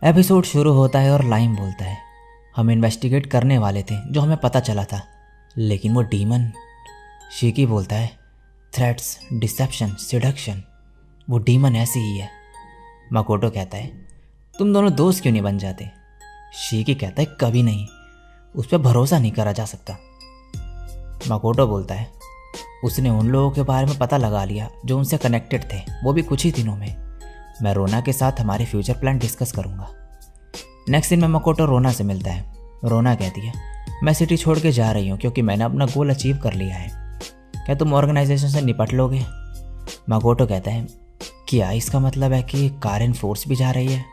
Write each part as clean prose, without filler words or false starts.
Episode शुरू होता है और लाइम बोलता है, हम इन्वेस्टिगेट करने वाले थे जो हमें पता चला था, लेकिन वो डीमन। शीकी बोलता है, थ्रेट्स, डिसेप्शन, सिडक्शन, वो डीमन ऐसी ही है। मकोटो कहता है, तुम दोनों दोस्त क्यों नहीं बन जाते? शीकी कहता है, कभी नहीं, उस पर भरोसा नहीं करा जा सकता। मकोटो बोलता है, उसने उन लोगों के बारे में पता लगा लिया जो उनसे कनेक्टेड थे, वो भी कुछ ही दिनों में। मैं रोना के साथ हमारे फ्यूचर प्लान डिस्कस करूंगा। नेक्स्ट दिन में मकोटो रोना से मिलता है। रोना कहती है, मैं सिटी छोड़ के जा रही हूँ क्योंकि मैंने अपना गोल अचीव कर लिया है। क्या तुम ऑर्गेनाइजेशन से निपट लोगे? मकोटो कहता है, क्या इसका मतलब है कि कारेन फोर्स भी जा रही है?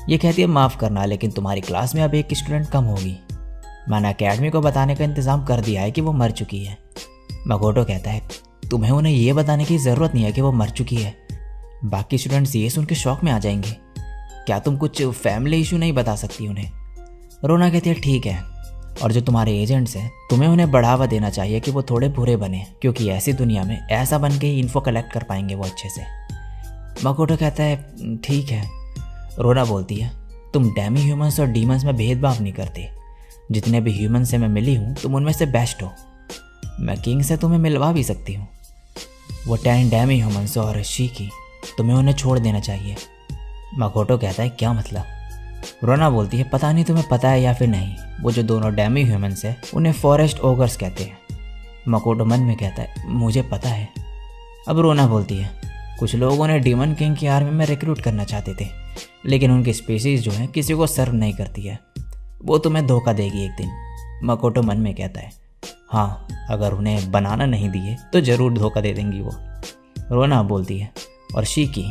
ये कहती है, माफ़ करना, लेकिन तुम्हारी क्लास में अब एक स्टूडेंट कम होगी। मैंने अकेडमी को बताने का इंतज़ाम कर दिया है कि वो मर चुकी है। मकोटो कहता है, तुम्हें उन्हें यह बताने की ज़रूरत नहीं है कि वो मर चुकी है। बाकी स्टूडेंट्स ये सुन के शॉक में आ जाएंगे। क्या तुम कुछ फैमिली इशू नहीं बता सकती उन्हें? रोना कहती है, ठीक है, और जो तुम्हारे एजेंट्स हैं तुम्हें उन्हें बढ़ावा देना चाहिए कि वो थोड़े बुरे बने, क्योंकि ऐसी दुनिया में ऐसा बन के ही इन्फो कलेक्ट कर पाएंगे वो अच्छे से। मकोटो कहता है, ठीक है। रोना बोलती है, तुम डेमी ह्यूमंस और डीमंस में भेदभाव नहीं करते। जितने भी ह्यूमन से मैं मिली हूँ तुम उनमें से बेस्ट हो। मैं किंग से तुम्हें मिलवा भी सकती हूँ। वो 10 डेमी ह्यूमंस और शीकी, तुम्हें उन्हें छोड़ देना चाहिए। मकोटो कहता है, क्या मतलब? रोना बोलती है, पता नहीं तुम्हें पता है या फिर नहीं, वो जो दोनों डेमी ह्यूमंस हैं उन्हें फॉरेस्ट ओगर्स कहते हैं। मकोटो मन में कहता है, मुझे पता है। अब रोना बोलती है, कुछ लोग उन्हें डीमन किंग की आर्मी में रिक्रूट करना चाहते थे, लेकिन उनकी स्पीसीज जो है किसी को सर्व नहीं करती है। वो तुम्हें धोखा देगी एक दिन। मकोटो मन में कहता है, हाँ, अगर उन्हें बनाना नहीं दिए तो ज़रूर धोखा दे देंगी वो। रोना बोलती है, और शीकी,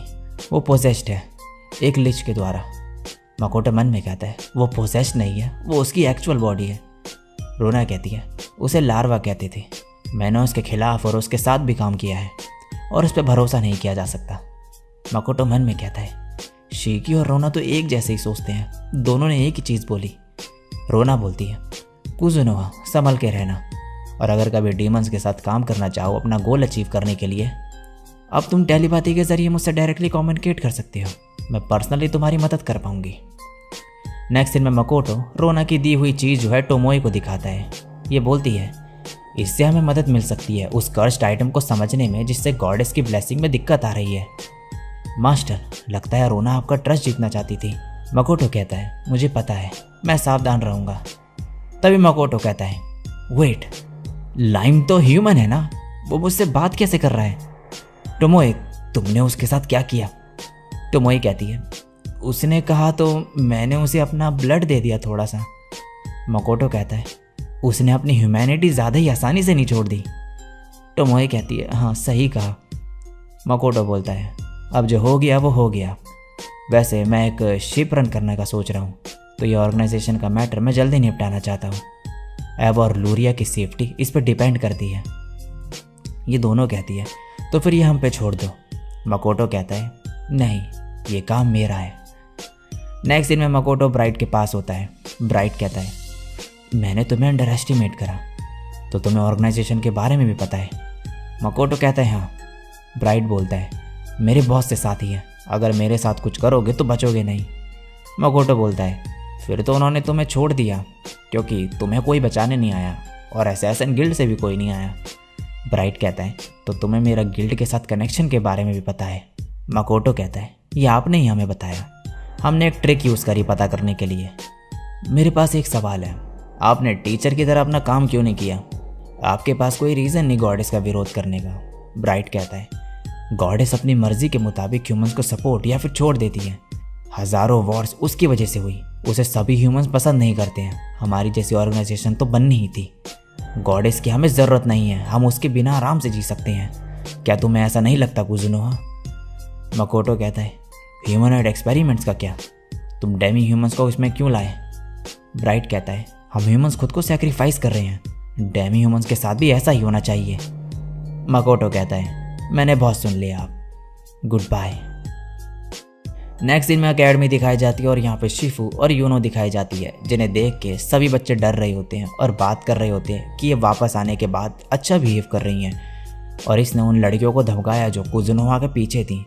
वो पोजेस्ड है एक लिच के द्वारा। मकोटो मन में कहता है, वो पोजेस्ड नहीं है, वो उसकी एक्चुअल बॉडी है। रोना कहती है, उसे लार्वा कहते थे। मैंने उसके खिलाफ और उसके साथ भी काम किया है और उस पर भरोसा नहीं किया जा सकता। मकोटो मन में कहता है, शीकी और रोना तो एक जैसे ही सोचते हैं, दोनों ने एक ही चीज़ बोली। रोना बोलती है, कुजुनोहा, संभल के रहना, और अगर कभी डीमंस के साथ काम करना चाहो अपना गोल अचीव करने के लिए, अब तुम टेलीपैथी के जरिए मुझसे डायरेक्टली कम्युनिकेट कर सकते हो। मैं पर्सनली तुम्हारी मदद कर पाऊंगी। नेक्स्ट दिन में मकोटो रोना की दी हुई चीज़ जो है टोमोई को दिखाता है। ये बोलती है, इससे हमें मदद मिल सकती है उस कर्स्ड आइटम को समझने में जिससे गॉडेस की ब्लेसिंग में दिक्कत आ रही है। मास्टर, लगता है रोना आपका ट्रस्ट जीतना चाहती थी। मकोटो कहता है, मुझे पता है, मैं सावधान रहूँगा। तभी मकोटो कहता है, वेट, लाइम तो ह्यूमन है ना, वो मुझसे बात कैसे कर रहा है? टोमोई, तुमने उसके साथ क्या किया? टोमोई कहती है, उसने कहा तो मैंने उसे अपना ब्लड दे दिया थोड़ा सा। मकोटो कहता है, उसने अपनी ह्यूमैनिटी ज़्यादा ही आसानी से नहीं छोड़ दी। टोमोई कहती है, हाँ, सही कहा। मकोटो बोलता है, अब जो हो गया वो हो गया। वैसे मैं एक शिप रन करने का सोच रहा हूँ, तो ये ऑर्गेनाइजेशन का मैटर मैं जल्दी निपटाना चाहता हूँ। एब और लूरिया की सेफ्टी इस पर डिपेंड करती है। ये दोनों कहती है, तो फिर ये हम पे छोड़ दो। मकोटो कहता है, नहीं, ये काम मेरा है। नेक्स्ट दिन में मकोटो ब्राइट के पास होता है। ब्राइट कहता है, मैंने तुम्हें अंडर एस्टिमेट करा, तो तुम्हें ऑर्गेनाइजेशन के बारे में भी पता है? मकोटो कहता है, हाँ। ब्राइट बोलता है, मेरे बॉस से साथी है, अगर मेरे साथ कुछ करोगे तो बचोगे नहीं। मकोटो बोलता है, फिर तो उन्होंने तुम्हें छोड़ दिया क्योंकि तुम्हें कोई बचाने नहीं आया और असैसिन गिल्ड से भी कोई नहीं आया। ब्राइट कहता है, तो तुम्हें मेरा गिल्ड के साथ कनेक्शन के बारे में भी पता है? मकोटो कहता है, ये आपने ही हमें बताया, हमने एक ट्रिक यूज़ करी पता करने के लिए। मेरे पास एक सवाल है, आपने टीचर की तरह अपना काम क्यों नहीं किया? आपके पास कोई रीज़न नहीं गॉडेस का विरोध करने का। ब्राइट कहता है, गॉडेस अपनी मर्जी के मुताबिक ह्यूमंस को सपोर्ट या फिर छोड़ देती है। हज़ारों वॉर्स उसकी वजह से हुई, उसे सभी ह्यूमंस पसंद नहीं करते हैं। हमारी जैसी ऑर्गेनाइजेशन तो बननी ही थी। गॉडेस की हमें ज़रूरत नहीं है, हम उसके बिना आराम से जी सकते हैं। क्या तुम्हें ऐसा नहीं लगता कुजुनोहा? मकोटो कहता है, ह्यूमनॉइड एक्सपेरिमेंट्स का क्या? तुम डेमी ह्यूमंस को इसमें क्यों लाए? ब्राइट कहता है, हम ह्यूमंस खुद को सैक्रिफाइस कर रहे हैं, डेमी ह्यूमंस के साथ भी ऐसा ही होना चाहिए। मकोटो कहता है, मैंने बहुत सुन लिया, आप गुड बाय। नेक्स्ट दिन में अकेडमी दिखाई जाती है और यहाँ पे शिफू और यूनो दिखाई जाती है, जिन्हें देख के सभी बच्चे डर रहे होते हैं और बात कर रहे होते हैं कि ये वापस आने के बाद अच्छा बिहेव कर रही हैं और इसने उन लड़कियों को धमकाया जो कुजुनोहा के पीछे थी।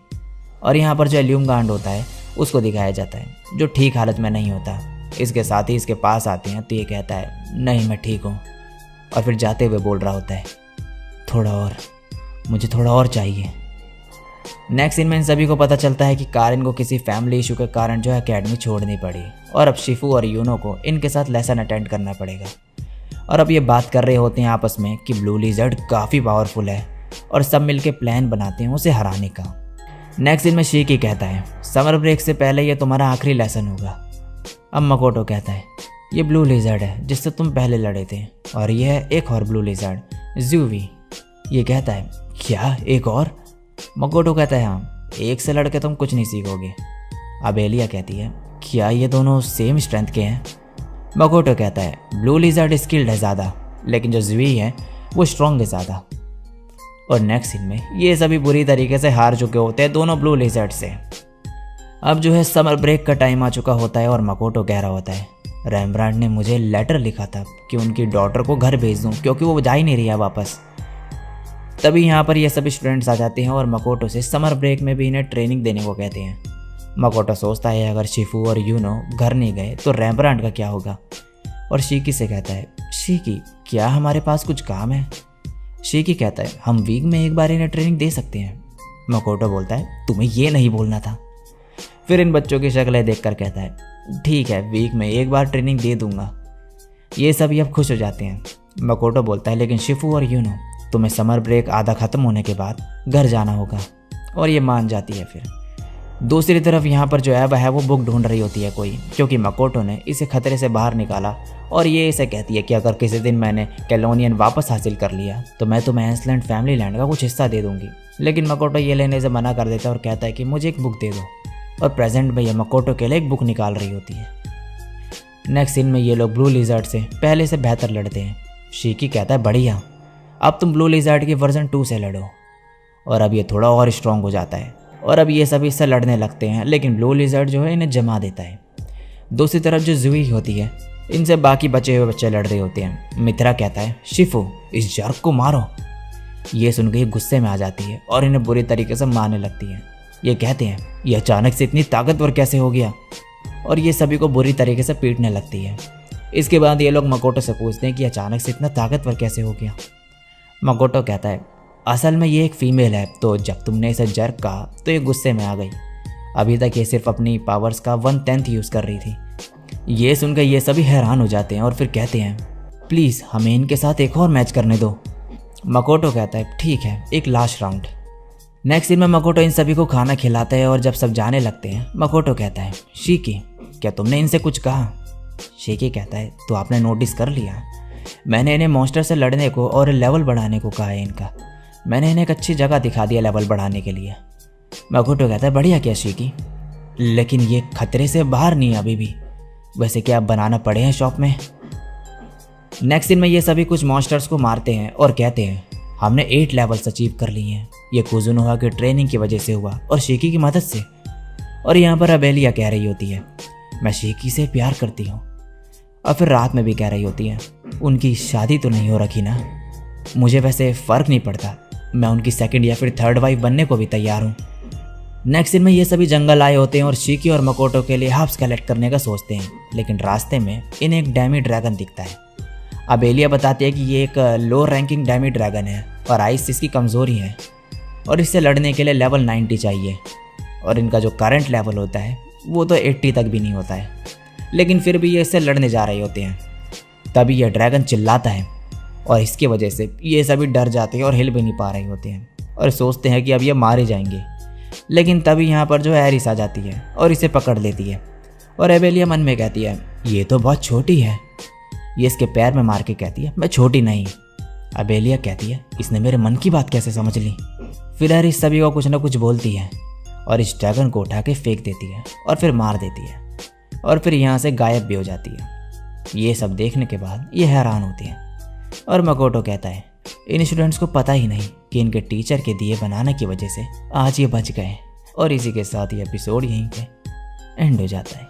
और यहाँ पर जो एल्यूम गांड होता है उसको दिखाया जाता है, जो ठीक हालत में नहीं होता। इसके साथ ही इसके पास आते हैं तो ये कहता है नहीं मैं ठीक हूँ, और फिर जाते हुए बोल रहा होता है थोड़ा और, मुझे थोड़ा और चाहिए। नेक्स्ट सीन में इन सभी को पता चलता है कि कारिन को किसी फैमिली इशू के कारण जो है अकेडमी छोड़नी पड़ी, और अब शिफू और यूनो को इनके साथ लेसन अटेंड करना पड़ेगा। और अब ये बात कर रहे होते हैं आपस में कि ब्लू लिजर्ड काफ़ी पावरफुल है, और सब मिलके प्लान बनाते हैं उसे हराने का। नेक्स्ट सीन में शीकी कहता है समर ब्रेक से पहले ये तुम्हारा आखिरी लेसन होगा। अब मकोटो कहता है ये ब्लू लिजर्ड है जिससे तुम पहले लड़े थे, और यह है एक और ब्लू लिजर्ड ज़ूवी। ये कहता है क्या एक और? मकोटो कहता है हाँ, एक से लड़के तुम कुछ नहीं सीखोगे। अब एलिया कहती है क्या ये दोनों सेम स्ट्रेंथ के हैं? मकोटो कहता है ब्लू लिजर्ड स्किल्ड है ज़्यादा, लेकिन जो ज़ूवी है वो स्ट्रॉन्ग है ज़्यादा। और नेक्स्ट सीन में ये सभी बुरी तरीके से हार चुके होते हैं दोनों ब्लू लिजर्ड से। अब जो है समर ब्रेक का टाइम आ चुका होता है, और मकोटो कह रहा होता है रेम्ब्रांड ने मुझे लेटर लिखा था कि उनकी डॉटर को घर भेज दूँ क्योंकि वो जा ही नहीं रही है वापस। तभी यहाँ पर ये सभी स्टूडेंट्स आ जाते हैं और मकोटो से समर ब्रेक में भी इन्हें ट्रेनिंग देने को कहते हैं। मकोटो सोचता है अगर शिफू और यूनो घर नहीं गए तो रेम्ब्रांड का क्या होगा, और शीकी से कहता है शीकी क्या हमारे पास कुछ काम है? शीकी कहता है हम वीक में एक बार इन्हें ट्रेनिंग दे सकते हैं। मकोटो बोलता है तुम्हें ये नहीं बोलना था। फिर इन बच्चों की शक्लें देखकर कहता है ठीक है वीक में एक बार ट्रेनिंग दे दूंगा। ये सभी अब खुश हो जाते हैं। मकोटो बोलता है लेकिन शिफू और यूनो तुम्हें समर ब्रेक आधा ख़त्म होने के बाद घर जाना होगा, और ये मान जाती है। फिर दूसरी तरफ यहाँ पर जो एबा है वो बुक ढूंढ रही होती है कोई, क्योंकि मकोटो ने इसे खतरे से बाहर निकाला, और ये इसे कहती है कि अगर किसी दिन मैंने कैलोनियन वापस हासिल कर लिया तो मैं तुम्हें आइसलैंड फैमिली लैंड का कुछ हिस्सा दे दूंगी। लेकिन मकोटो ये लेने से मना कर देता है और कहता है कि मुझे एक बुक दे दो, और प्रेजेंट में यह मकोटो के लिए एक बुक निकाल रही होती है। नेक्स्ट सीन में ये लोग ब्लू लिजर्ड से पहले से बेहतर लड़ते हैं। शीकी कहता है बढ़िया, अब तुम ब्लू लिजर्ड की वर्जन 2 से लड़ो, और अब ये थोड़ा और स्ट्रॉन्ग हो जाता है, और अब ये सभी इससे लड़ने लगते हैं, लेकिन ब्लू लिजर्ड जो है इन्हें जमा देता है। दूसरी तरफ जो ज़ूवी होती है इनसे बाकी बचे हुए बच्चे लड़ रहे होते हैं। मित्रा कहता है शिफू इस जर्क को मारो। ये सुनकर ये गुस्से में आ जाती है और इन्हें बुरी तरीके से मारने लगती है। ये कहते हैं ये अचानक से इतनी ताकतवर कैसे हो गया, और ये सभी को बुरी तरीके से पीटने लगती है। इसके बाद ये लोग मकोटो से पूछते हैं कि अचानक से इतना ताकतवर कैसे हो गया। मकोटो कहता है असल में ये एक फीमेल है, तो जब तुमने इसे जर्क कहा तो ये गुस्से में आ गई। अभी तक ये सिर्फ अपनी पावर्स का 1/10 यूज़ कर रही थी। ये सुनकर ये सभी हैरान हो जाते हैं और फिर कहते हैं प्लीज़ हमें इनके साथ एक और मैच करने दो। मकोटो कहता है ठीक है, एक लास्ट राउंड। नेक्स्ट सीन में मकोटो इन सभी को खाना खिलाता है, और जब सब जाने लगते हैं मकोटो कहता है शीकी क्या तुमने इनसे कुछ कहा? शीकी कहता है तो आपने नोटिस कर लिया, मैंने इन्हें मॉन्स्टर से लड़ने को और लेवल बढ़ाने को कहा है इनका। मैंने इन्हें एक अच्छी जगह दिखा दिया लेवल बढ़ाने के लिए। मकोटो कहता है बढ़िया क्या शीकी, लेकिन ये खतरे से बाहर नहीं अभी भी। वैसे क्या बनाना पड़े हैं शॉप में? नेक्स्ट सीन में ये सभी कुछ मॉन्स्टर्स को मारते हैं और कहते हैं हमने 8 लेवल्स अचीव कर लिए हैं। ये कुजुनोहा की ट्रेनिंग की वजह से हुआ और शीकी की मदद से। और यहाँ पर अबेलिया कह रही होती है मैं शीकी से प्यार करती हूँ, और फिर रात में भी कह रही होती है उनकी शादी तो नहीं हो रखी ना। मुझे वैसे फ़र्क नहीं पड़ता, मैं उनकी सेकंड या फिर थर्ड वाइफ बनने को भी तैयार हूँ। नेक्स्ट सीन में ये सभी जंगल आए होते हैं और शीकी और मकोटो के लिए हर्ब्स कलेक्ट करने का सोचते हैं, लेकिन रास्ते में इन्हें एक डैमी ड्रैगन दिखता है। अबेलिया बताती है कि ये एक लो रैंकिंग डैमी ड्रैगन है और आइस इसकी कमज़ोरी है, और इससे लड़ने के लिए लेवल 90 चाहिए, और इनका जो करंट लेवल होता है वो तो 80 तक भी नहीं होता है। लेकिन फिर भी ये इससे लड़ने जा रहे होते हैं। तभी यह ड्रैगन चिल्लाता है, और इसकी वजह से ये सभी डर जाते हैं और हिल भी नहीं पा रहे होते हैं, और सोचते हैं कि अब ये मारे जाएंगे। लेकिन तभी यहाँ पर जो एरिस आ जाती है और इसे पकड़ लेती है, और एबेलिया मन में कहती है ये तो बहुत छोटी है। ये इसके पैर में मार के कहती है मैं छोटी नहीं। अबेलिया कहती है इसने मेरे मन की बात कैसे समझ ली। फिर एरिस सभी को कुछ ना कुछ बोलती है और इस ड्रैगन को उठा के फेंक देती है और फिर मार देती है, और फिर यहाँ से गायब भी हो जाती है। ये सब देखने के बाद ये हैरान होती है, और मकोटो कहता है इन स्टूडेंट्स को पता ही नहीं कि इनके टीचर के दिए बनाने की वजह से आज ये बच गए। और इसी के साथ ये एपिसोड यहीं पे एंड हो जाता है।